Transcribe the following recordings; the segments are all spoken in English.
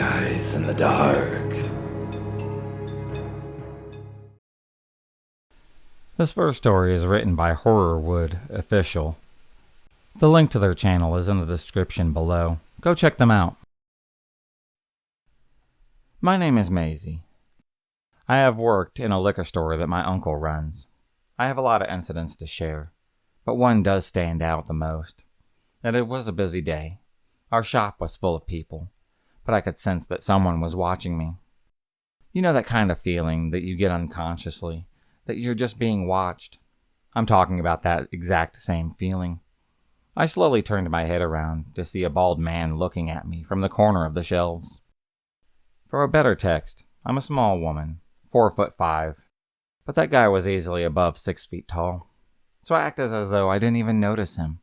guys in the dark. This first story is written by Horrorwood Official. The link to their channel is in the description below. Go check them out. My name is Maisie. I have worked in a liquor store that my uncle runs. I have a lot of incidents to share, but one does stand out the most. And it was a busy day. Our shop was full of people, but I could sense that someone was watching me. You know that kind of feeling that you get unconsciously, that you're just being watched. I'm talking about that exact same feeling. I slowly turned my head around to see a bald man looking at me from the corner of the shelves. For a better text, I'm a small woman, 4'5", but that guy was easily above 6 feet tall. So I acted as though I didn't even notice him.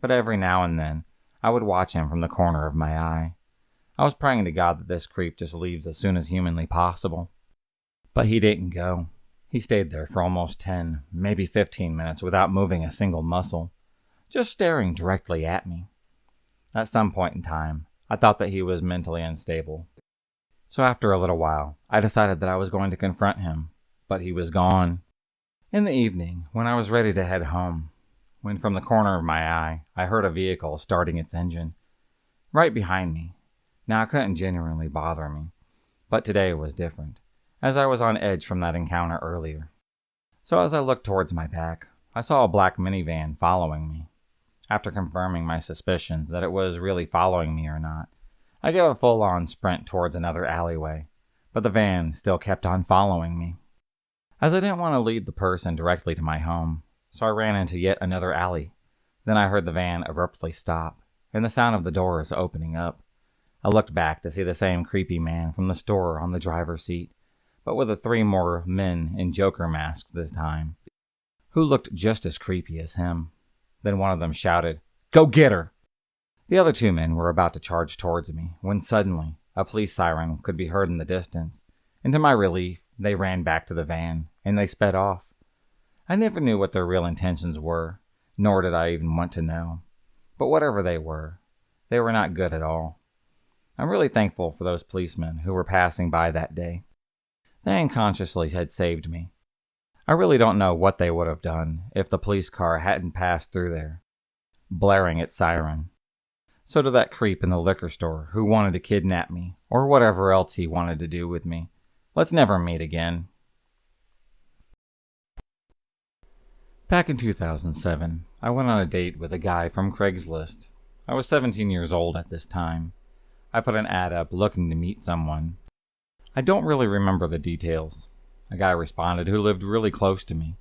But every now and then, I would watch him from the corner of my eye. I was praying to God that this creep just leaves as soon as humanly possible. But he didn't go. He stayed there for almost 10, maybe 15 minutes without moving a single muscle, just staring directly at me. At some point in time, I thought that he was mentally unstable. So after a little while, I decided that I was going to confront him, but he was gone. In the evening, when I was ready to head home, when from the corner of my eye, I heard a vehicle starting its engine, right behind me. Now, it couldn't genuinely bother me, but today was different, as I was on edge from that encounter earlier. So as I looked towards my back, I saw a black minivan following me. After confirming my suspicions that it was really following me or not, I gave a full-on sprint towards another alleyway, but the van still kept on following me. As I didn't want to lead the person directly to my home, so I ran into yet another alley. Then I heard the van abruptly stop, and the sound of the doors opening up. I looked back to see the same creepy man from the store on the driver's seat, but with 3 more men in Joker masks this time, who looked just as creepy as him. Then one of them shouted, "Go get her!" The other 2 men were about to charge towards me, when suddenly a police siren could be heard in the distance, and to my relief, they ran back to the van, and they sped off. I never knew what their real intentions were, nor did I even want to know. But whatever they were not good at all. I'm really thankful for those policemen who were passing by that day. They unconsciously had saved me. I really don't know what they would have done if the police car hadn't passed through there, blaring its siren. So to that creep in the liquor store who wanted to kidnap me, or whatever else he wanted to do with me, let's never meet again. Back in 2007, I went on a date with a guy from Craigslist. I was 17 years old at this time. I put an ad up looking to meet someone. I don't really remember the details. A guy responded who lived really close to me,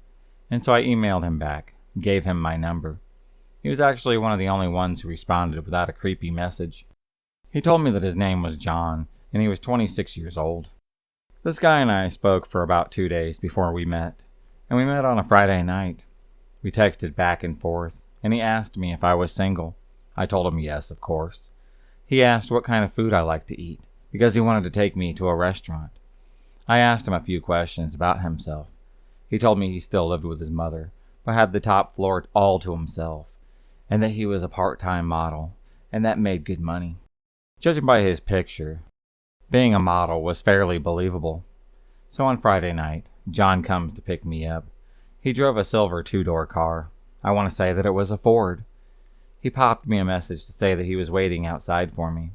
and so I emailed him back, gave him my number. He was actually one of the only ones who responded without a creepy message. He told me that his name was John, and he was 26 years old. This guy and I spoke for about 2 days before we met, and we met on a Friday night. We texted back and forth, and he asked me if I was single. I told him yes, of course. He asked what kind of food I liked to eat, because he wanted to take me to a restaurant. I asked him a few questions about himself. He told me he still lived with his mother, but had the top floor all to himself, and that he was a part-time model, and that made good money. Judging by his picture, being a model was fairly believable. So on Friday night, John comes to pick me up. He drove a silver 2-door car. I want to say that it was a Ford. He popped me a message to say that he was waiting outside for me.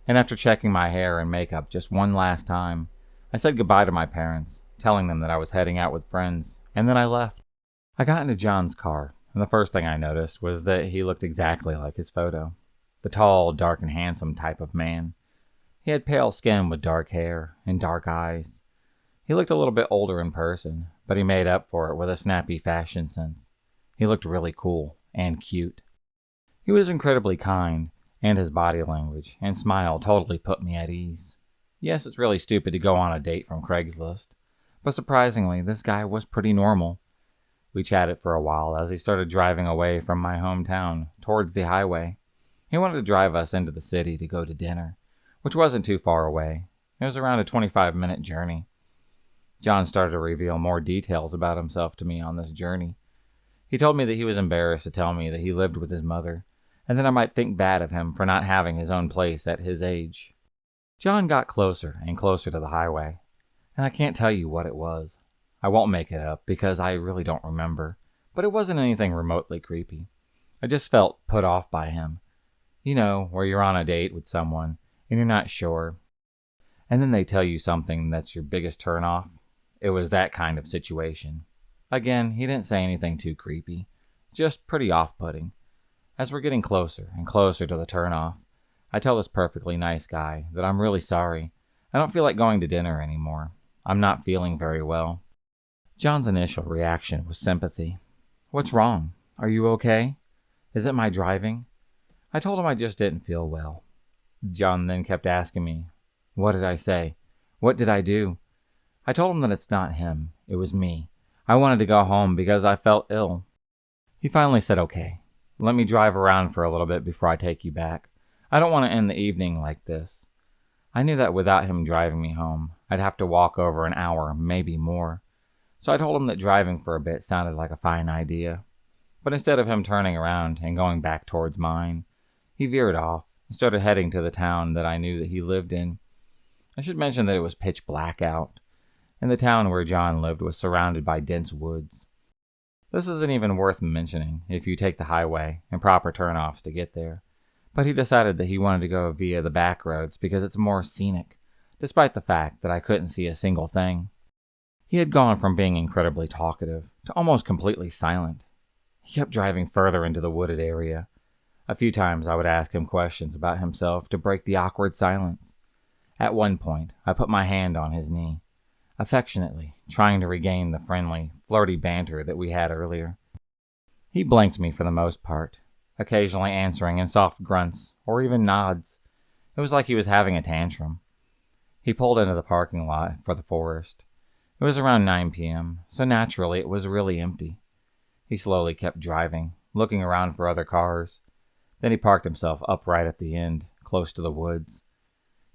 And after checking my hair and makeup just one last time, I said goodbye to my parents, telling them that I was heading out with friends, and then I left. I got into John's car, and the first thing I noticed was that he looked exactly like his photo. The tall, dark, and handsome type of man. He had pale skin with dark hair and dark eyes. He looked a little bit older in person, but he made up for it with a snappy fashion sense. He looked really cool and cute. He was incredibly kind, and his body language and smile totally put me at ease. Yes, it's really stupid to go on a date from Craigslist, but surprisingly, this guy was pretty normal. We chatted for a while as he started driving away from my hometown towards the highway. He wanted to drive us into the city to go to dinner, which wasn't too far away. It was around a 25-minute journey. John started to reveal more details about himself to me on this journey. He told me that he was embarrassed to tell me that he lived with his mother, and that I might think bad of him for not having his own place at his age. John got closer and closer to the highway, and I can't tell you what it was. I won't make it up because I really don't remember, but it wasn't anything remotely creepy. I just felt put off by him. You know, where you're on a date with someone and you're not sure, and then they tell you something that's your biggest turnoff. It was that kind of situation. Again, he didn't say anything too creepy, just pretty off-putting. As we're getting closer and closer to the turnoff, I tell this perfectly nice guy that I'm really sorry. I don't feel like going to dinner anymore. I'm not feeling very well. John's initial reaction was sympathy. What's wrong? Are you okay? Is it my driving? I told him I just didn't feel well. John then kept asking me, what did I say? What did I do? I told him that it's not him. It was me. I wanted to go home because I felt ill. He finally said, okay, let me drive around for a little bit before I take you back. I don't want to end the evening like this. I knew that without him driving me home, I'd have to walk over an hour, maybe more. So I told him that driving for a bit sounded like a fine idea. But instead of him turning around and going back towards mine, he veered off and started heading to the town that I knew that he lived in. I should mention that it was pitch black out, and the town where John lived was surrounded by dense woods. This isn't even worth mentioning if you take the highway and proper turnoffs to get there. But he decided that he wanted to go via the back roads because it's more scenic, despite the fact that I couldn't see a single thing. He had gone from being incredibly talkative to almost completely silent. He kept driving further into the wooded area. A few times I would ask him questions about himself to break the awkward silence. At one point, I put my hand on his knee, affectionately, trying to regain the friendly, flirty banter that we had earlier. He blanked me for the most part, occasionally answering in soft grunts or even nods. It was like he was having a tantrum. He pulled into the parking lot for the forest. It was around 9 p.m., so naturally it was really empty. He slowly kept driving, looking around for other cars. Then he parked himself upright at the end, close to the woods.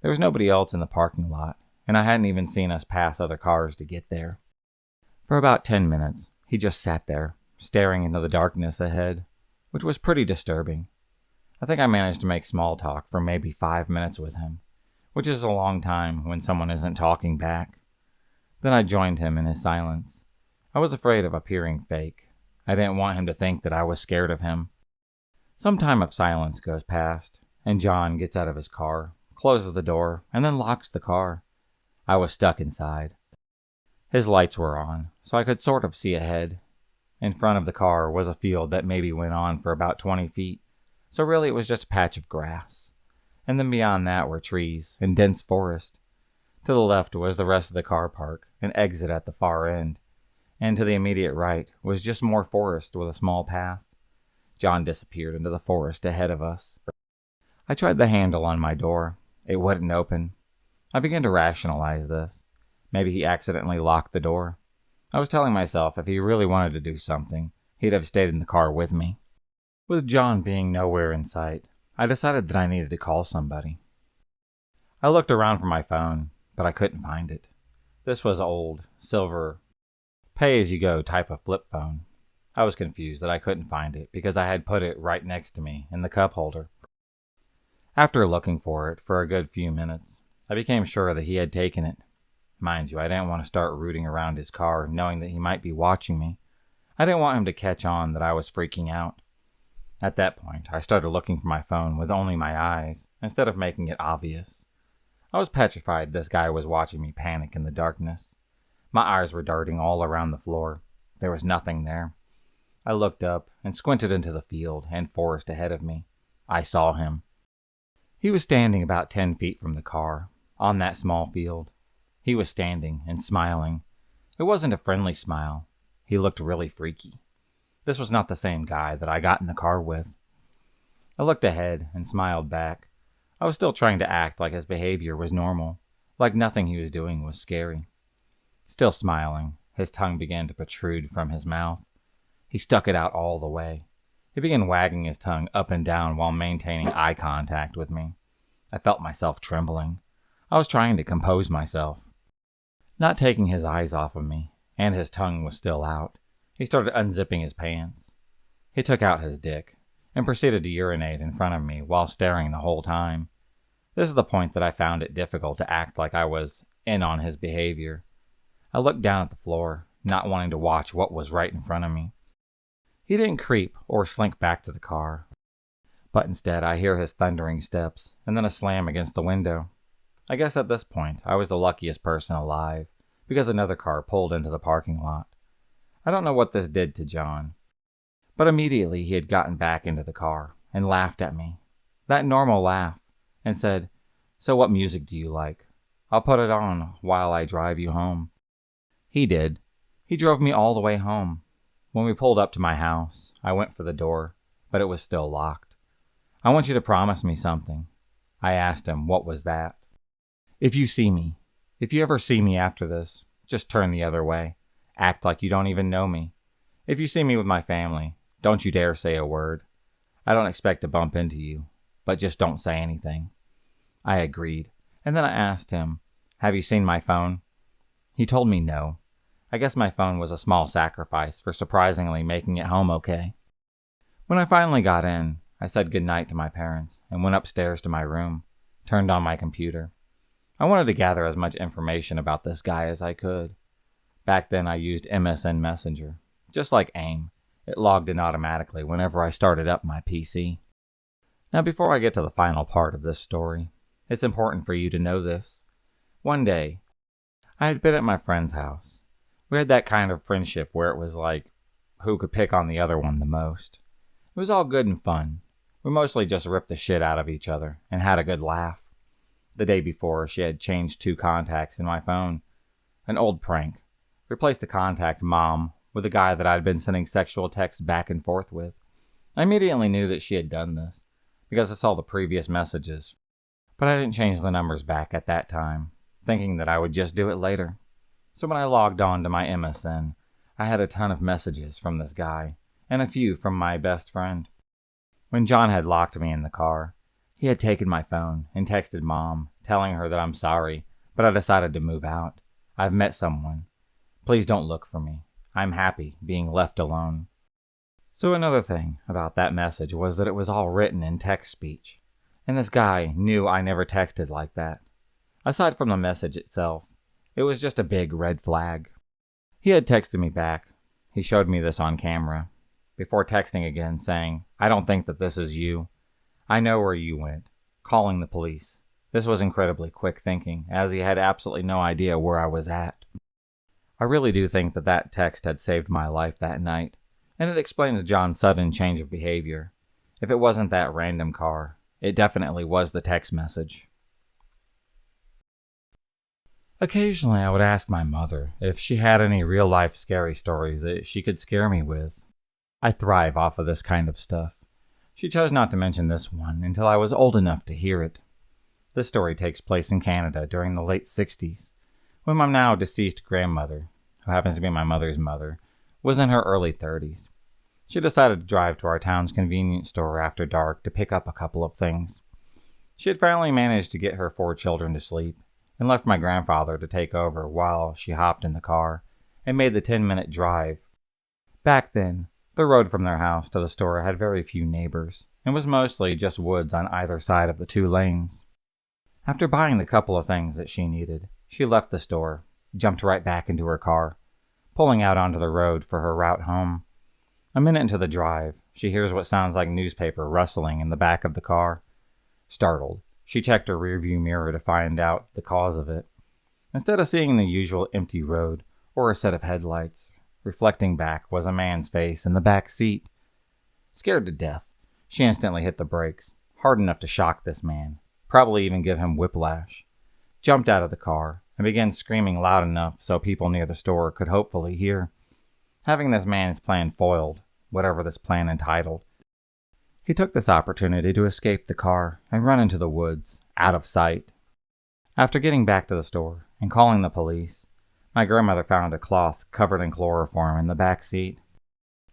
There was nobody else in the parking lot, and I hadn't even seen us pass other cars to get there. For about 10 minutes, he just sat there, staring into the darkness ahead, which was pretty disturbing. I think I managed to make small talk for maybe 5 minutes with him, which is a long time when someone isn't talking back. Then I joined him in his silence. I was afraid of appearing fake. I didn't want him to think that I was scared of him. Some time of silence goes past, and John gets out of his car, closes the door, and then locks the car. I was stuck inside. His lights were on, so I could sort of see ahead. In front of the car was a field that maybe went on for about 20 feet, so really it was just a patch of grass. And then beyond that were trees and dense forest. To the left was the rest of the car park, an exit at the far end, and to the immediate right was just more forest with a small path. John disappeared into the forest ahead of us. I tried the handle on my door. It wouldn't open. I began to rationalize this. Maybe he accidentally locked the door. I was telling myself if he really wanted to do something, he'd have stayed in the car with me. With John being nowhere in sight, I decided that I needed to call somebody. I looked around for my phone, but I couldn't find it. This was old, silver, pay-as-you-go type of flip phone. I was confused that I couldn't find it because I had put it right next to me in the cup holder. After looking for it for a good few minutes, I became sure that he had taken it. Mind you, I didn't want to start rooting around his car knowing that he might be watching me. I didn't want him to catch on that I was freaking out. At that point, I started looking for my phone with only my eyes, instead of making it obvious. I was petrified this guy was watching me panic in the darkness. My eyes were darting all around the floor. There was nothing there. I looked up and squinted into the field and forest ahead of me. I saw him. He was standing about 10 feet from the car, on that small field. He was standing and smiling. It wasn't a friendly smile. He looked really freaky. This was not the same guy that I got in the car with. I looked ahead and smiled back. I was still trying to act like his behavior was normal, like nothing he was doing was scary. Still smiling, his tongue began to protrude from his mouth. He stuck it out all the way. He began wagging his tongue up and down while maintaining eye contact with me. I felt myself trembling. I was trying to compose myself. Not taking his eyes off of me, and his tongue was still out, he started unzipping his pants. He took out his dick and proceeded to urinate in front of me while staring the whole time. This is the point that I found it difficult to act like I was in on his behavior. I looked down at the floor, not wanting to watch what was right in front of me. He didn't creep or slink back to the car, but instead I hear his thundering steps and then a slam against the window. I guess at this point I was the luckiest person alive, because another car pulled into the parking lot. I don't know what this did to John, but immediately he had gotten back into the car and laughed at me. That normal laugh, and said, "So what music do you like? I'll put it on while I drive you home." He did. He drove me all the way home. When we pulled up to my house, I went for the door, but it was still locked. "I want you to promise me something." I asked him what was that. If you ever see me after this, just turn the other way. Act like you don't even know me. If you see me with my family, don't you dare say a word. I don't expect to bump into you, but just don't say anything." I agreed, and then I asked him, "Have you seen my phone?" He told me no. I guess my phone was a small sacrifice for surprisingly making it home okay. When I finally got in, I said goodnight to my parents and went upstairs to my room, turned on my computer. I wanted to gather as much information about this guy as I could. Back then I used MSN Messenger. Just like AIM, it logged in automatically whenever I started up my PC. Now before I get to the final part of this story, it's important for you to know this. One day, I had been at my friend's house. We had that kind of friendship where it was like, who could pick on the other one the most. It was all good and fun. We mostly just ripped the shit out of each other and had a good laugh. The day before, she had changed 2 contacts in my phone. An old prank. Replaced the contact Mom with a guy that I had been sending sexual texts back and forth with. I immediately knew that she had done this, because I saw the previous messages, but I didn't change the numbers back at that time, thinking that I would just do it later. So when I logged on to my MSN, I had a ton of messages from this guy, and a few from my best friend. When John had locked me in the car, he had taken my phone and texted Mom, telling her that I'm sorry, but I decided to move out. I've met someone. Please don't look for me. I'm happy being left alone. So another thing about that message was that it was all written in text speech, and this guy knew I never texted like that. Aside from the message itself, it was just a big red flag. He had texted me back. He showed me this on camera, before texting again saying, "I don't think that this is you. I know where you went. Calling the police." This was incredibly quick thinking, as he had absolutely no idea where I was at. I really do think that that text had saved my life that night, and it explains John's sudden change of behavior. If it wasn't that random car, it definitely was the text message. Occasionally I would ask my mother if she had any real-life scary stories that she could scare me with. I thrive off of this kind of stuff. She chose not to mention this one until I was old enough to hear it. This story takes place in Canada during the late 60s, when my now deceased grandmother, who happens to be my mother's mother, was in her early 30s. She decided to drive to our town's convenience store after dark to pick up a couple of things. She had finally managed to get her 4 children to sleep, and left my grandfather to take over while she hopped in the car and made the 10-minute drive. Back then, the road from their house to the store had very few neighbors, and was mostly just woods on either side of the 2 lanes. After buying the couple of things that she needed, she left the store, jumped right back into her car, pulling out onto the road for her route home. A minute into the drive, she hears what sounds like newspaper rustling in the back of the car. Startled, she checked her rearview mirror to find out the cause of it. Instead of seeing the usual empty road or a set of headlights, reflecting back was a man's face in the back seat. Scared to death, she instantly hit the brakes, hard enough to shock this man, probably even give him whiplash, jumped out of the car, and began screaming loud enough so people near the store could hopefully hear. Having this man's plan foiled, whatever this plan entitled, he took this opportunity to escape the car and run into the woods, out of sight. After getting back to the store and calling the police, my grandmother found a cloth covered in chloroform in the back seat.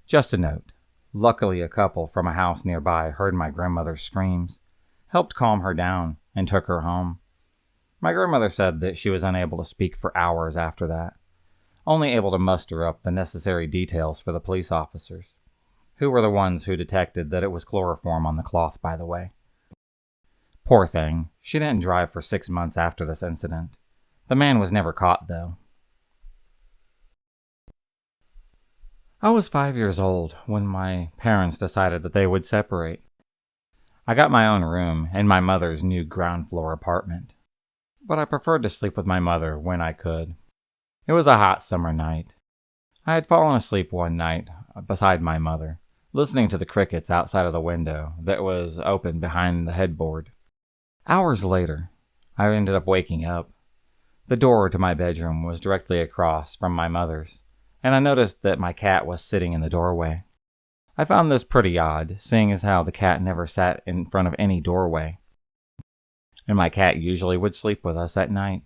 Just a note, luckily a couple from a house nearby heard my grandmother's screams, helped calm her down, and took her home. My grandmother said that she was unable to speak for hours after that, only able to muster up the necessary details for the police officers, who were the ones who detected that it was chloroform on the cloth, by the way. Poor thing, she didn't drive for 6 months after this incident. The man was never caught, though. I was 5 years old when my parents decided that they would separate. I got my own room in my mother's new ground floor apartment, but I preferred to sleep with my mother when I could. It was a hot summer night. I had fallen asleep one night beside my mother, listening to the crickets outside of the window that was open behind the headboard. Hours later, I ended up waking up. The door to my bedroom was directly across from my mother's, and I noticed that my cat was sitting in the doorway. I found this pretty odd, seeing as how the cat never sat in front of any doorway, and my cat usually would sleep with us at night.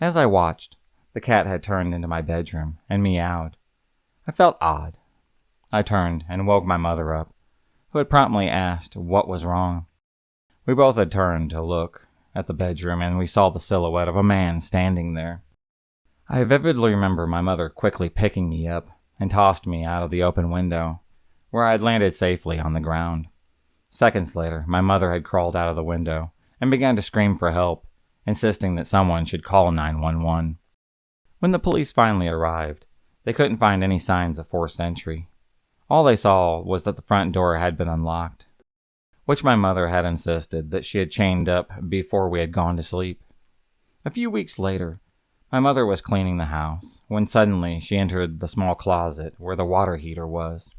As I watched, the cat had turned into my bedroom and meowed. I felt odd. I turned and woke my mother up, who had promptly asked what was wrong. We both had turned to look at the bedroom, and we saw the silhouette of a man standing there. I vividly remember my mother quickly picking me up and tossed me out of the open window, where I had landed safely on the ground. Seconds later, my mother had crawled out of the window and began to scream for help, insisting that someone should call 911. When the police finally arrived, they couldn't find any signs of forced entry. All they saw was that the front door had been unlocked, which my mother had insisted that she had chained up before we had gone to sleep. A few weeks later, my mother was cleaning the house when suddenly she entered the small closet where the water heater was.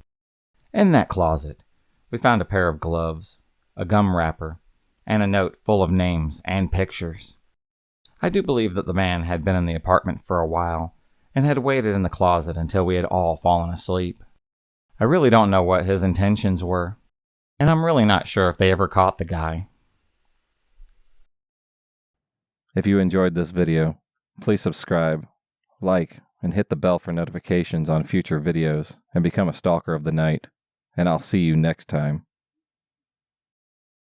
In that closet, we found a pair of gloves, a gum wrapper, and a note full of names and pictures. I do believe that the man had been in the apartment for a while and had waited in the closet until we had all fallen asleep. I really don't know what his intentions were, and I'm really not sure if they ever caught the guy. If you enjoyed this video, please subscribe, like, and hit the bell for notifications on future videos and become a stalker of the night. And I'll see you next time.